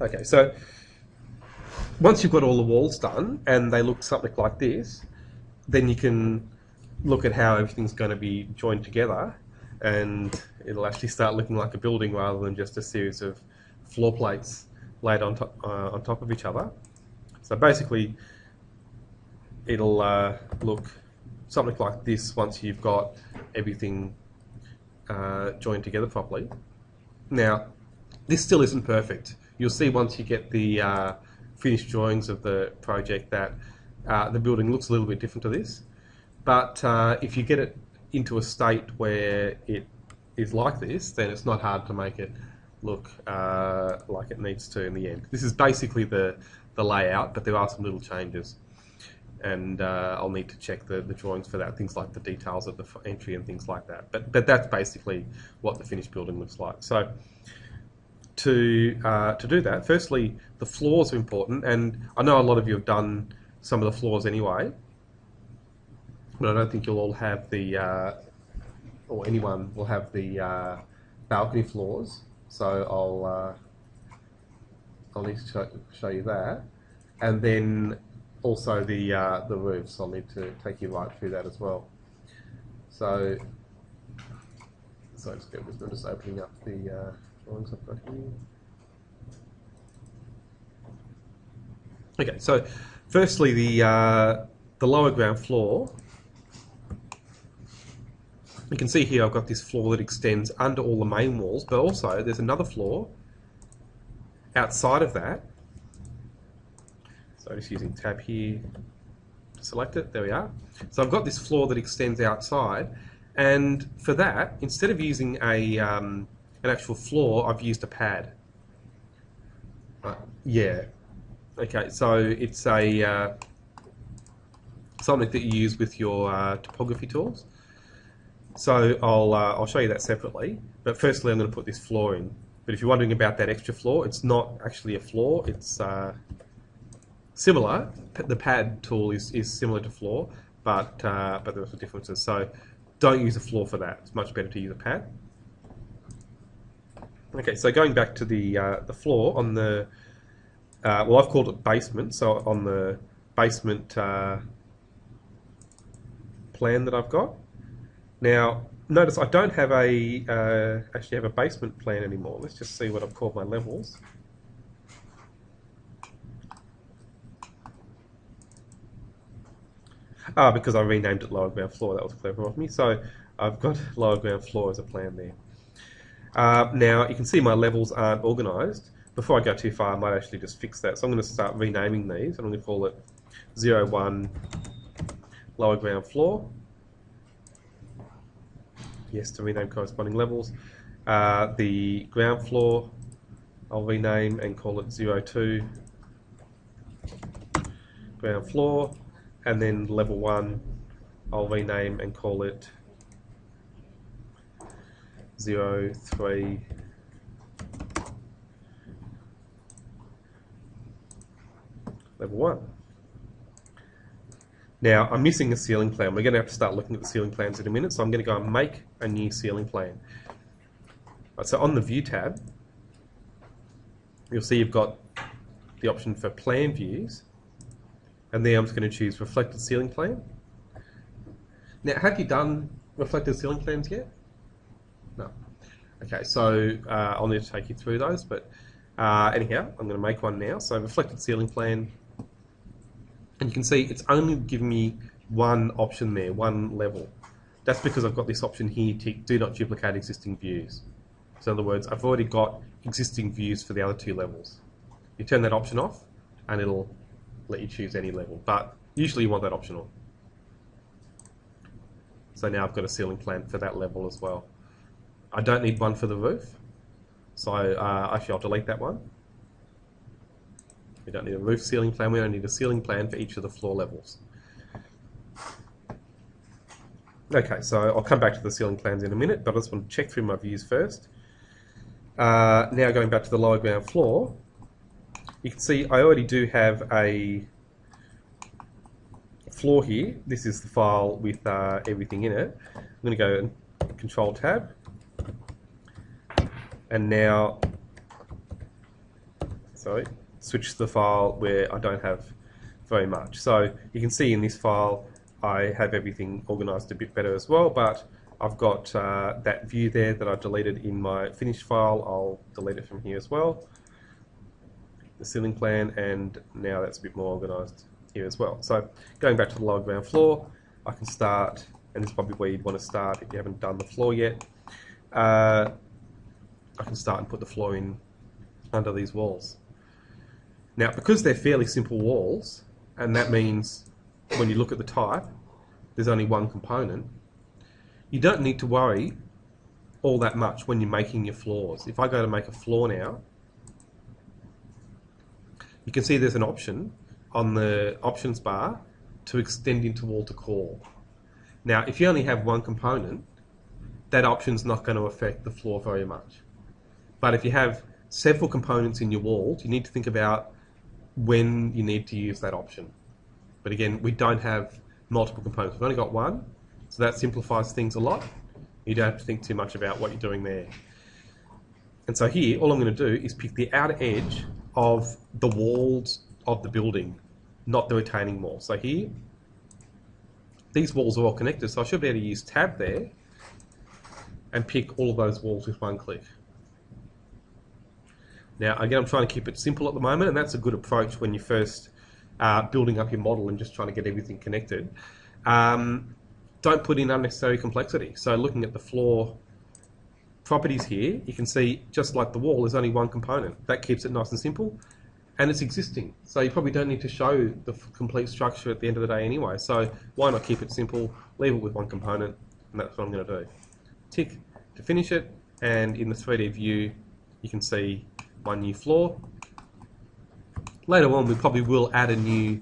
Okay, so once you've got all the walls done and they look something like this, then you can look at how everything's going to be joined together, and it'll actually start looking like a building rather than just a series of floor plates laid on top of each other. So basically, it'll look something like this once you've got everything joined together properly. Now, this still isn't perfect. You'll see once you get the finished drawings of the project that the building looks a little bit different to this. But if you get it into a state where it is like this, then it's not hard to make it look like it needs to in the end. This is basically the layout, but there are some little changes. And I'll need to check the drawings for that, things like the details of the entry and things like that. But that's basically what the finished building looks like. So to do that, firstly, the floors are important, and I know a lot of you have done some of the floors anyway, but I don't think you'll all have the, or anyone will have the balcony floors. So I'll need to show you that, and then also the roofs. I'll need to take you right through that as well. So just bear with me, I'm just opening up the drawings I've got here. Okay, so firstly the lower ground floor. You can see here I've got this floor that extends under all the main walls, but also there's another floor outside of that. So just using tab here to select it, there we are. So I've got this floor that extends outside, and for that, instead of using an actual floor, I've used a pad. Yeah. Okay, so it's a something that you use with your topography tools. So I'll show you that separately, but firstly I'm going to put this floor in. But if you're wondering about that extra floor, it's not actually a floor, it's similar. The pad tool is similar to floor, but there are some differences. So don't use a floor for that, it's much better to use a pad. Okay, so going back to the floor on the, well, I've called it basement, so on the basement plan that I've got. Now, notice I don't have actually have a basement plan anymore. Let's just see what I've called my levels. Because I renamed it lower ground floor, that was clever of me. So I've got lower ground floor as a plan there. Now, you can see my levels aren't organised. Before I go too far, I might actually just fix that. So I'm going to start renaming these. I'm going to call it 01 lower ground floor. Yes, to rename corresponding levels. The ground floor, I'll rename and call it 02 ground floor. And then level 1, I'll rename and call it 03 level 1. Now, I'm missing a ceiling plan. We're going to have to start looking at the ceiling plans in a minute, so I'm going to go and make a new ceiling plan. Right, so on the View tab, you'll see you've got the option for Plan Views, and there I'm just going to choose Reflected Ceiling Plan. Now, have you done Reflected Ceiling Plans yet? No. Okay, so I'll need to take you through those, but anyhow, I'm going to make one now. So Reflected Ceiling Plan. And you can see it's only giving me one option there, one level. That's because I've got this option here, do not duplicate existing views. So in other words, I've already got existing views for the other two levels. You turn that option off and it'll let you choose any level, but usually you want that option on. So now I've got a ceiling plan for that level as well. I don't need one for the roof, so actually I'll delete that one. We don't need a roof ceiling plan, we only need a ceiling plan for each of the floor levels. Okay, so I'll come back to the ceiling plans in a minute, but I just want to check through my views first. Now going back to the lower ground floor, you can see I already do have a floor here. This is the file with everything in it. I'm going to go and Control Tab, and now sorry, switch to the file where I don't have very much. So you can see in this file I have everything organized a bit better as well, but I've got that view there that I deleted in my finished file. I'll delete it from here as well. The ceiling plan, and now that's a bit more organized here as well. So going back to the lower ground floor, I can start, and this is probably where you'd want to start if you haven't done the floor yet. I can start and put the floor in under these walls. Now, because they're fairly simple walls, and that means when you look at the type, there's only one component, you don't need to worry all that much when you're making your floors. If I go to make a floor now, you can see there's an option on the options bar to extend into wall to core. Now, if you only have one component, that option's not going to affect the floor very much. But if you have several components in your walls, you need to think about when you need to use that option. But again, we don't have multiple components. We've only got one, so that simplifies things a lot. You don't have to think too much about what you're doing there. And so here, all I'm going to do is pick the outer edge of the walls of the building, not the retaining wall. So here, these walls are all connected, so I should be able to use tab there and pick all of those walls with one click. Now, again, I'm trying to keep it simple at the moment, and that's a good approach when you're first building up your model and just trying to get everything connected. Don't put in unnecessary complexity. So looking at the floor properties here, you can see, just like the wall, there's only one component. That keeps it nice and simple, and it's existing. So you probably don't need to show the complete structure at the end of the day anyway. So why not keep it simple, leave it with one component, and that's what I'm going to do. Tick to finish it, and in the 3D view, you can see my new floor. Later on, we probably will add a new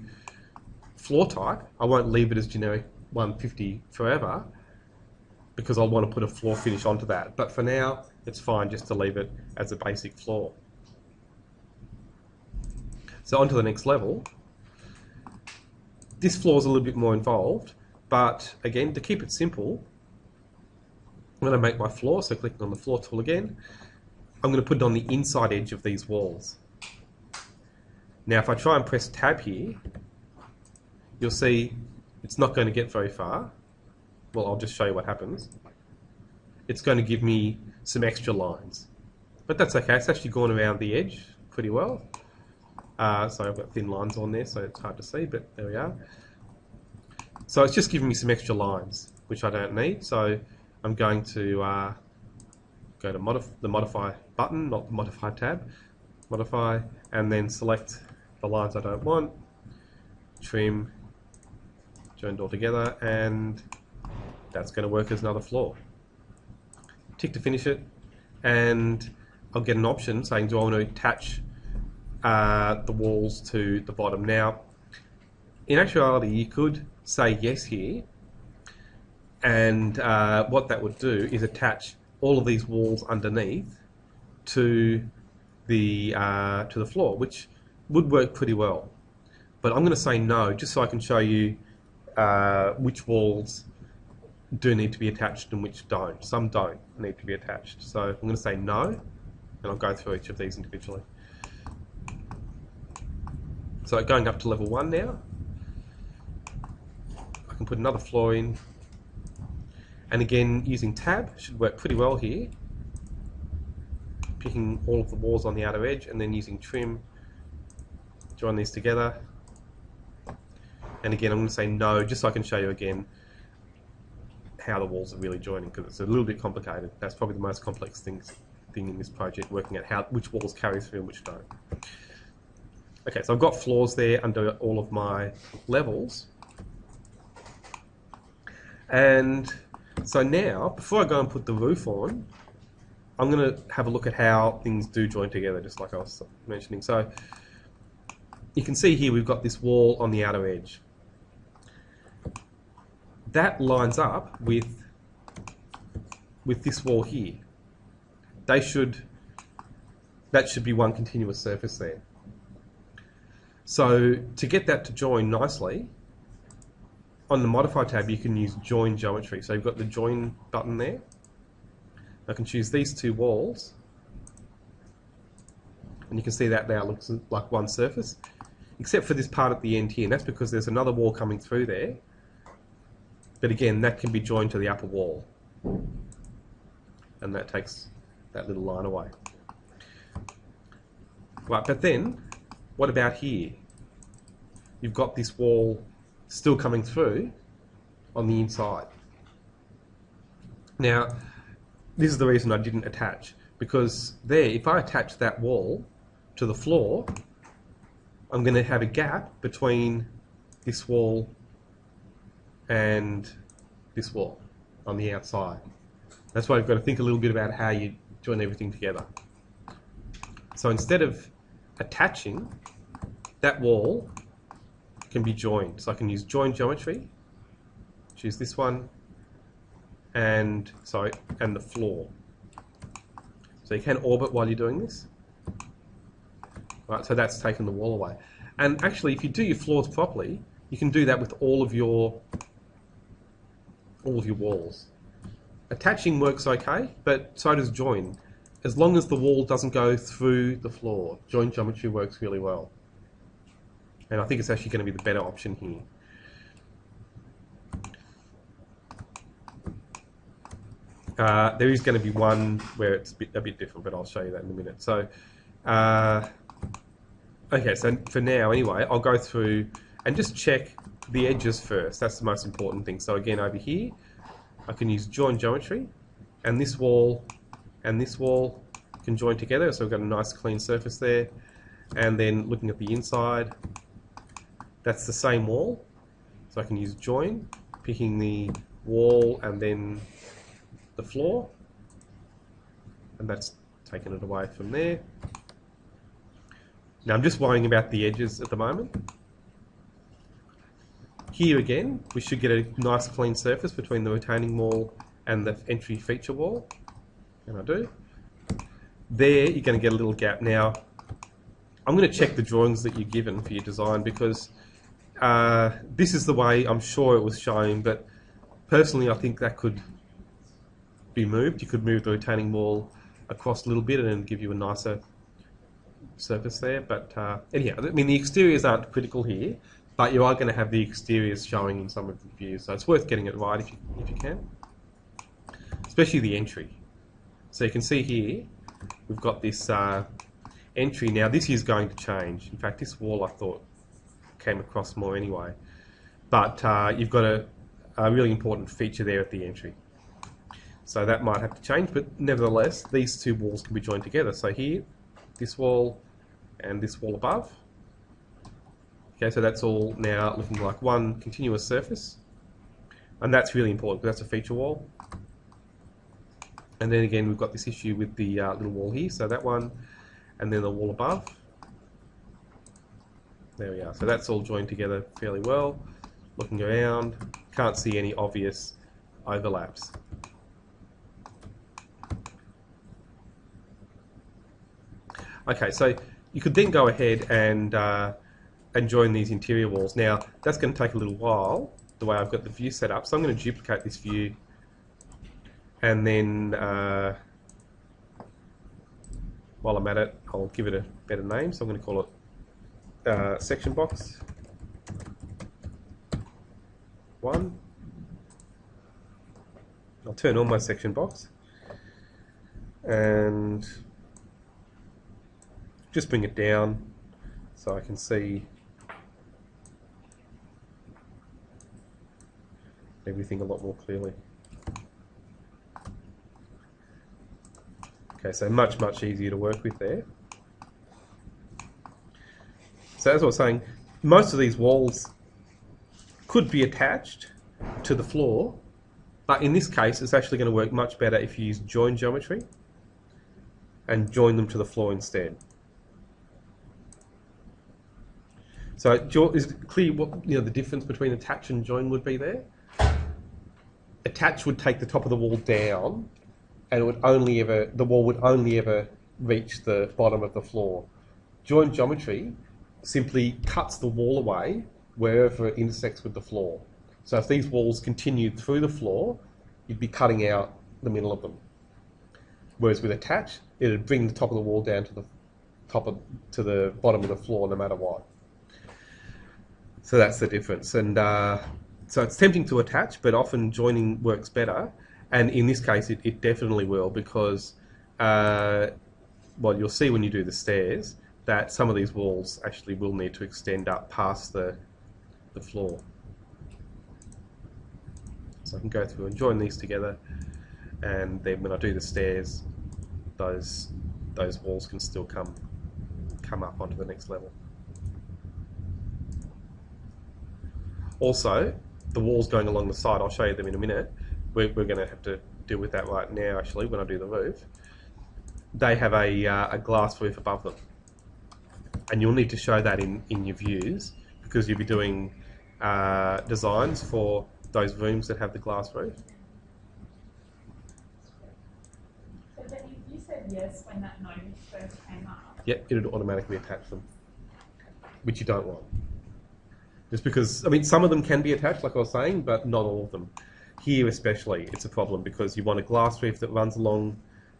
floor type. I won't leave it as generic 150 forever, because I'll want to put a floor finish onto that. But for now, it's fine just to leave it as a basic floor. So on to the next level. This floor is a little bit more involved, but again, to keep it simple, I'm going to make my floor, so clicking on the floor tool again, I'm going to put it on the inside edge of these walls. Now, if I try and press tab here, you'll see it's not going to get very far. Well, I'll just show you what happens. It's going to give me some extra lines, but that's okay. It's actually gone around the edge pretty well. So I've got thin lines on there, so it's hard to see, but there we are. So it's just giving me some extra lines, which I don't need. So I'm going to go to the Modify button, not the Modify tab. Modify, and then select the lines I don't want. Trim, joined all together, and that's going to work as another floor. Tick to finish it, and I'll get an option saying, do I want to attach the walls to the bottom? Now, in actuality, you could say yes here, and what that would do is attach all of these walls underneath to the floor, which would work pretty well. But I'm going to say no, just so I can show you which walls do need to be attached and which don't. Some don't need to be attached. So I'm going to say no, and I'll go through each of these individually. So going up to level 1 now, I can put another floor in, and again using tab should work pretty well here, picking all of the walls on the outer edge, and then using trim, join these together. And again, I'm going to say no, just so I can show you again how the walls are really joining, because it's a little bit complicated. That's probably the most complex thing in this project, working out which walls carry through and which don't. Okay, so I've got floors there under all of my levels. And so now, before I go and put the roof on, I'm going to have a look at how things do join together, just like I was mentioning. So you can see here we've got this wall on the outer edge. That lines up with this wall here. That should be one continuous surface there. So to get that to join nicely, on the Modify tab you can use Join Geometry. So you've got the Join button there. I can choose these two walls And you can see that now looks like one surface, except for this part at the end here, and that's because there's another wall coming through there. But again, that can be joined to the upper wall. And that takes that little line away. Right, but then, what about here? You've got this wall still coming through on the inside. Now, this is the reason I didn't attach, because there, if I attach that wall to the floor, I'm going to have a gap between this wall and this wall on the outside. That's why you've got to think a little bit about how you join everything together. So instead of attaching, that wall can be joined. So I can use join geometry, choose this one, and the floor. So you can orbit while you're doing this. Right, so that's taken the wall away. And actually, if you do your floors properly, you can do that with all of your walls. Attaching works okay, but so does join. As long as the wall doesn't go through the floor, join geometry works really well. And I think it's actually going to be the better option here. There is going to be one where it's a bit different, but I'll show you that in a minute. So, okay, so for now anyway, I'll go through and just check the edges first. That's the most important thing. So again, over here, I can use join geometry, and this wall can join together. So we've got a nice clean surface there. And then looking at the inside, that's the same wall. So I can use join, picking the wall and then the floor, and that's taken it away from there. Now I'm just worrying about the edges at the moment. Here again, we should get a nice clean surface between the retaining wall and the entry feature wall, and I do. There you're going to get a little gap. Now I'm going to check the drawings that you're given for your design, because this is the way I'm sure it was shown, but personally I think that could be moved. You could move the retaining wall across a little bit and then give you a nicer surface there. But anyhow, I mean, the exteriors aren't critical here, but you are going to have the exteriors showing in some of the views, so it's worth getting it right if you can, especially the entry. So you can see here we've got this entry. Now this is going to change. In fact, this wall I thought came across more anyway, but you've got a really important feature there at the entry. So that might have to change, but nevertheless, these two walls can be joined together. So here, this wall and this wall above. Okay, so that's all now looking like one continuous surface. And that's really important because that's a feature wall. And then again, we've got this issue with the little wall here. So that one, and then the wall above. There we are. So that's all joined together fairly well. Looking around, can't see any obvious overlaps. Okay, so you could then go ahead and join these interior walls. Now, that's going to take a little while, the way I've got the view set up. So I'm going to duplicate this view, and then while I'm at it, I'll give it a better name. So I'm going to call it section box 1. I'll turn on my section box and just bring it down so I can see everything a lot more clearly. Okay, so much easier to work with there. So as I was saying, most of these walls could be attached to the floor, but in this case it's actually going to work much better if you use join geometry and join them to the floor instead. So is it clear what the difference between attach and join would be there? Attach would take the top of the wall down, and the wall would only ever reach the bottom of the floor. Join geometry simply cuts the wall away wherever it intersects with the floor. So if these walls continued through the floor, you'd be cutting out the middle of them. Whereas with attach, it would bring the top of the wall down to the to the bottom of the floor, no matter what. So that's the difference. And so it's tempting to attach, but often joining works better. And in this case, it definitely will, because well, you'll see when you do the stairs that some of these walls actually will need to extend up past the floor. So I can go through and join these together, and then when I do the stairs, those walls can still come up onto the next level. Also, the walls going along the side, I'll show you them in a minute. We're going to have to deal with that right now, actually, when I do the roof. They have a glass roof above them, and you'll need to show that in your views, because you'll be doing designs for those rooms that have the glass roof. So that you said yes when that notice first came up. Yep, it would automatically attach them, which you don't want. Just because, I mean, some of them can be attached, like I was saying, but not all of them. Here especially, it's a problem because you want a glass roof that runs along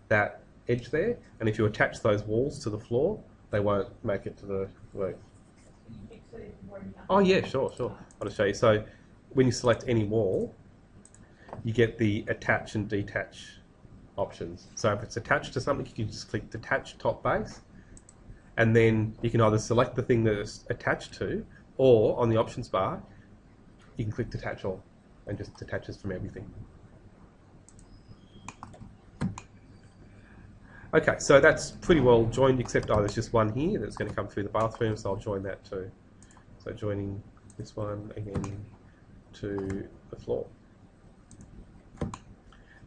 that edge there, and if you attach those walls to the floor, they won't make it to the roof. Oh yeah, sure. I'll just show you. So when you select any wall, you get the attach and detach options. So if it's attached to something, you can just click detach top base, and then you can either select the thing that it's attached to, or on the options bar, you can click detach all, and just detaches from everything. Okay, so that's pretty well joined, except there's just one here that's going to come through the bathroom, so I'll join that too. So joining this one again to the floor.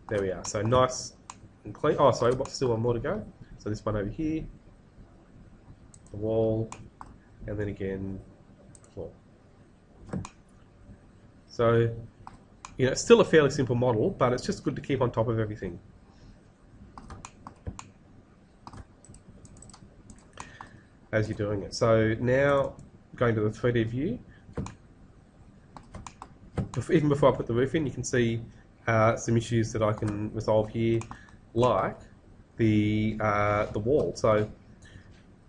There we are. So nice and clean. Oh, sorry, still one more to go. So this one over here, the wall, and then again, the floor. So, you know, it's still a fairly simple model, but it's just good to keep on top of everything. As you're doing it. So now going to the 3D view, even before I put the roof in, you can see some issues that I can resolve here, like the wall. So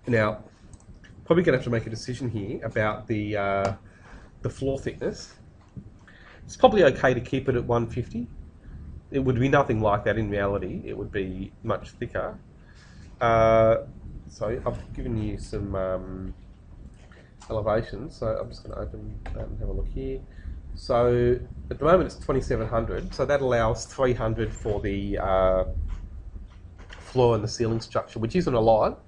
now, probably going to have to make a decision here about the floor thickness. It's probably okay to keep it at 150. It would be nothing like that in reality. It would be much thicker. So I've given you some elevations, so I'm just going to open that and have a look here. So at the moment it's 2700, so that allows 300 for the floor and the ceiling structure, which isn't a lot.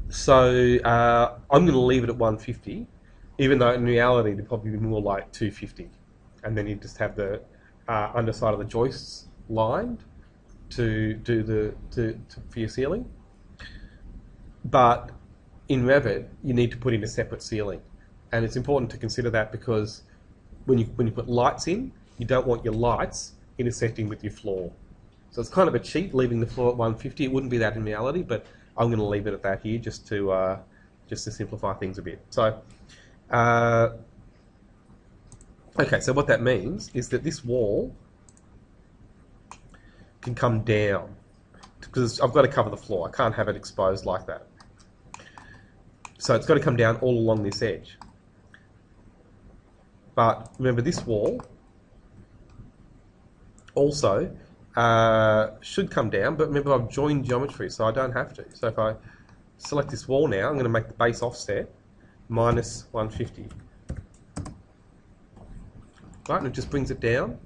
So I'm going to leave it at 150, even though in reality it'd probably be more like 250, and then you just have the underside of the joists lined to do for your ceiling. But in Revit, you need to put in a separate ceiling, and it's important to consider that because when you put lights in, you don't want your lights intersecting with your floor. So it's kind of a cheat leaving the floor at 150. It wouldn't be that in reality, but I'm going to leave it at that here just to simplify things a bit. So okay, so what that means is that this wall can come down because I've got to cover the floor. I can't have it exposed like that. So it's got to come down all along this edge. But remember, this wall also should come down, but remember I've joined geometry, so I don't have to. So if I select this wall now, I'm going to make the base offset minus 150. Right, and it just brings it down,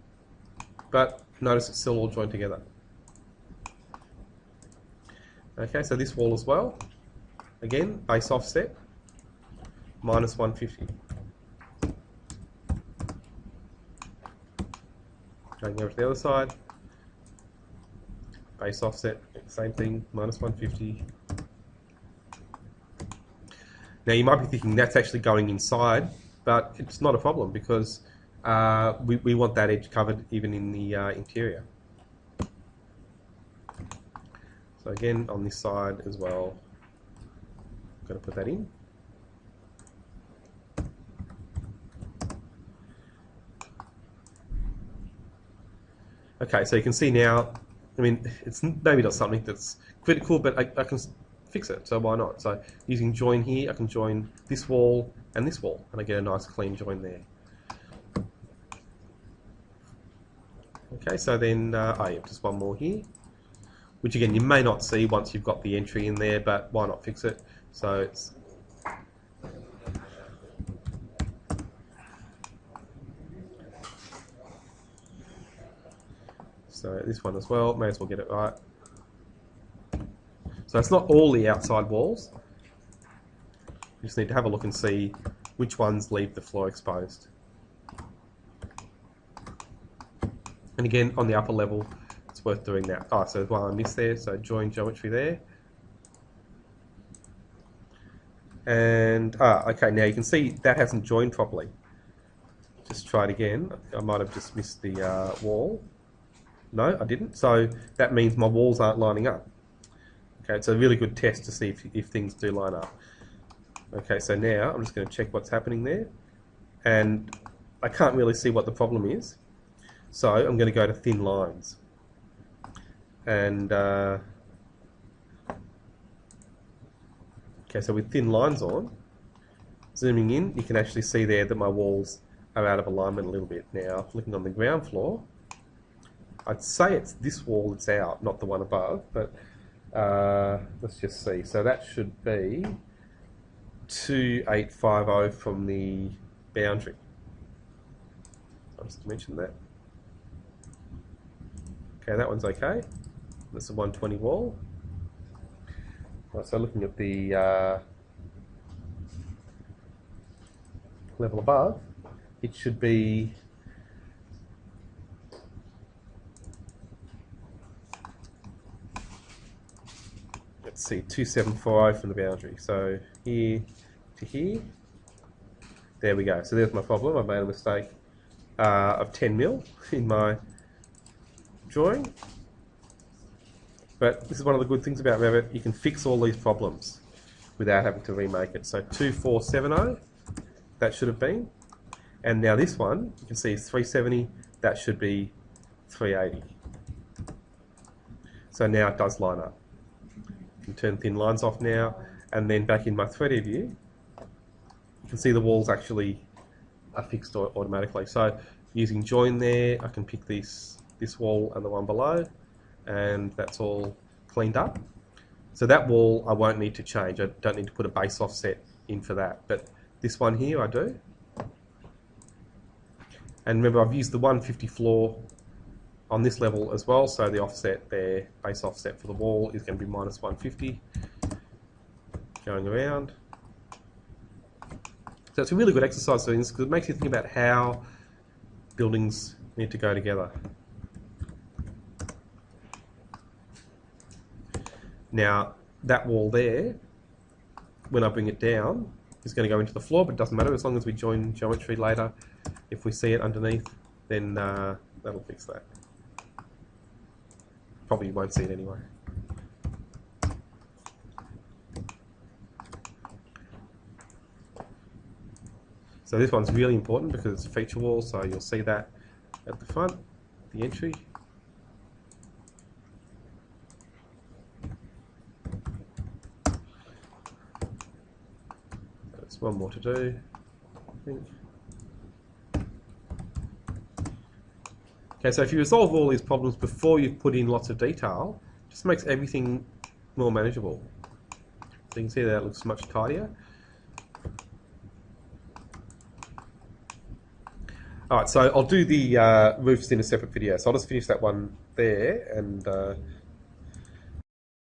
but notice it's still all joined together. Okay, so this wall as well, again, base offset, minus 150. Going over to the other side, base offset, same thing, minus 150. Now you might be thinking that's actually going inside, but it's not a problem because we want that edge covered even in the interior. So again, on this side as well, got to put that in. Okay, so you can see now, I mean, it's maybe not something that's critical, but I can fix it. So why not? So using join here, I can join this wall, and I get a nice clean join there. Okay, so then, oh yeah, just one more here, which again you may not see once you've got the entry in there, but why not fix it? So it's this one as well, may as well get it right. So it's not all the outside walls. You just need to have a look and see which ones leave the floor exposed. And again, on the upper level, it's worth doing that. Oh, so there's one I missed there, so join geometry there. And, okay, now you can see that hasn't joined properly. Just try it again. I might have just missed the wall. No, I didn't. So that means my walls aren't lining up. Okay, it's a really good test to see if things do line up. Okay, so now I'm just going to check what's happening there. And I can't really see what the problem is. So I'm going to go to thin lines. And, okay, so with thin lines on, zooming in, you can actually see there that my walls are out of alignment a little bit. Now, looking on the ground floor, I'd say it's this wall that's out, not the one above, but let's just see. So that should be 2850 from the boundary. I'll just mention that. Okay, that one's okay. That's a 120 wall. Right, so looking at the level above, it should be let's see, 2740 from the boundary. So here to here, there we go. So there's my problem. I made a mistake of 10 mil in my drawing. But this is one of the good things about Revit. You can fix all these problems without having to remake it. So 2470, that should have been. And now this one, you can see is 370, that should be 380. So now it does line up. You can turn thin lines off now, and then back in my 3D view, you can see the walls actually are fixed automatically. So using join there, I can pick this wall and the one below, and that's all cleaned up. So that wall I won't need to change. I don't need to put a base offset in for that. But this one here I do. And remember, I've used the 150 floor on this level as well, so the offset there, base offset for the wall, is going to be minus 150 going around. So it's a really good exercise doing this because it makes you think about how buildings need to go together. Now, that wall there, when I bring it down, is going to go into the floor, but it doesn't matter as long as we join geometry later. If we see it underneath, then that'll fix that. Probably won't see it anyway. So this one's really important because it's a feature wall, so you'll see that at the front, the entry. There's one more to do, I think. Okay, so if you resolve all these problems before you've put in lots of detail, it just makes everything more manageable. So you can see that it looks much tidier. Alright, so I'll do the roofs in a separate video, so I'll just finish that one there and